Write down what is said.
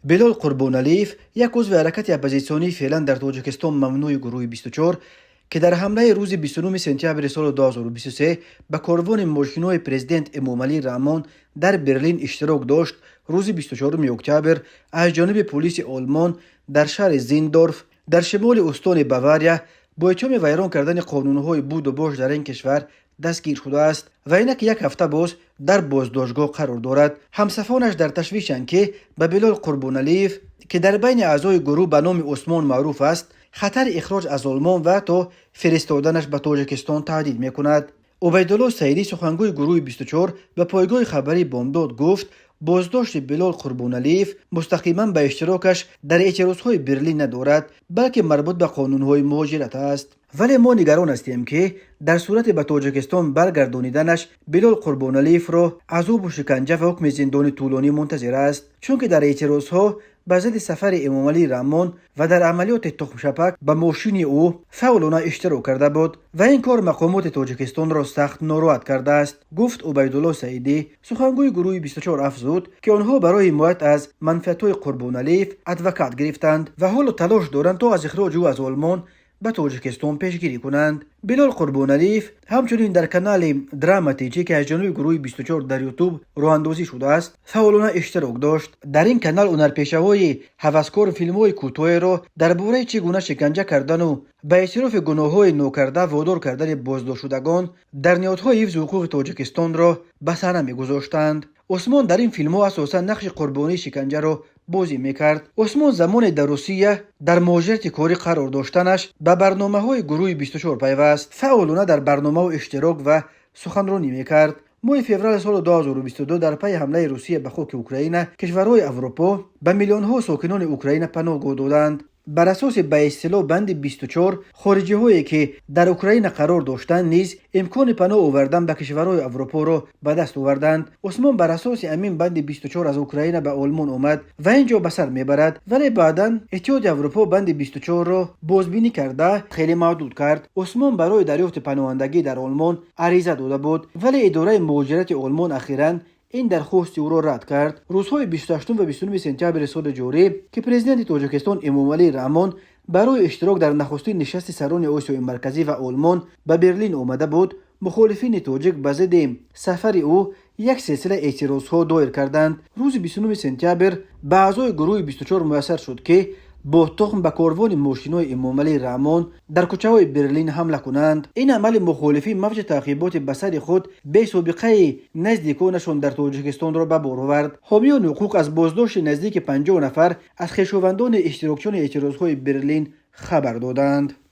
بلال قربانلیف یک عضو حرکت اپوزیسیونی فعلا در تاجیکستان ممنوع گروه 24 که در حمله روز 29 سپتامبر سال 2023 به کاروان ماشین‌های پرزیدنت امامعلی رحمان در برلین اشتراک داشت، روز 24 اکتبر از جانب پلیس آلمان در شهر زیندورف در شمال استان باواریا با اتهام ویران کردن قانون‌های بود و باش در این کشور دستگیر شده است و اینک یک هفته باز در بازداشتگاه قرار دارد. همسفانش در تشویشند که به بلال قربانلیف که در بین اعضای گروه به نام عثمان معروف است، خطر اخراج از آلمان و تا فرستادنش به تاجیکستان تهدید میکند. عبیدالله سعیدی سخنگوی گروه 24 به پایگاه خبری بامداد گفت بازداشت بلال قربانلیف مستقیما به اشتراکش در اعتراضهای برلین ندارد، بلکه مربوط به قانونهای مهاجرت است. ولی ما نگران هستیم که در صورت به تاجیکستان برگردانیدنش بلال قربانلیف را عذاب و شکنجه و حکم زندان طولانی منتظر است، چون که در اعتراضها به ضد سفر امامعلی رحمان و در عملیات تخم شپک به ماشین او فعالانه اشتراک کرده بود و این کار مقامات تاجیکستان را سخت ناراحت کرده است، گفت عبیدالله سعیدی. سخنگوی گروه 24 افزود که آنها برای حمایت از منفعت‌های قربانلیف ادوکات گرفتند و حالا تلاش دارند تا از اخراج او از آلمان به تاجیکستان پیشگیری کنند. بلال قربانلیف همچنین در کانال دراماتیکی که از جانب گروه 24 در یوتیوب راه اندازی شده است فعالانه اشتراک داشت. در این کانال هنرپیشه‌های هوسکار فیلم‌های کوتاه را درباره چگونه شکنجه کردن و به اعتراف گناه‌های نوکرده وادار کردن بازداشت شدگان در نهادهای حفظ حقوق تاجیکستان را به صحنه می‌گذاشتند. عثمان در این فیلم‌ها اساساً نقش قربانی شکنجه را بازی میکرد. عثمان زمان در روسیه در مهاجرت کاری قرار داشتنش به برنامه‌های گروه 24 پیوست، فعالانه در برنامه و اشتراک و سخنرانی میکرد. ماه فوریه سال 2022 در پی حمله روسیه به خاک اوکراین، کشورهای اروپا به میلیون‌ها ساکنان اوکراین پناه دادند. بر اساس به اصطلاح بند 24 خارجی هایی که در اوکراین قرار داشتند نیز امکان پناه آوردن به کشورهای اروپا را به دست آوردند. عثمان بر اساس امین بند 24 از اوکراین به آلمان آمد و اینجا به سر میبرد، ولی بعدا اتحاد اروپا بند 24 را بازبینی کرده خیلی محدود کرد. عثمان برای دریافت پناهندگی در آلمان عریضه داده بود، ولی اداره مهاجرت آلمان اخیراً این درخواست او را رد کرد. روزهای 28 و 29 سپتامبر سال جاری که پرزیدنت تاجیکستان امامعلی رحمان برای اشتراک در نخستین نشست سران آسیای مرکزی و آلمان به برلین آمده بود، مخالفین تاجیک به ضد سفر او یک سلسله اعتراضها دایر کردند. روز 29 سپتامبر به اعضای گروه 24 میسر شد که با تخم به کاروان ماشین‌های امامعلی رحمان در کوچه‌های برلین حمله کنند. این عمل مخالفین موج تعقیبات به سر خود به سابقه نزدیکانشان در تاجیکستان را به بار آورد. حامیان حقوق از بازداشت نزدیک 50 نفر از خویشاوندان اشتراکچیان اعتراضهای برلین خبر دادند.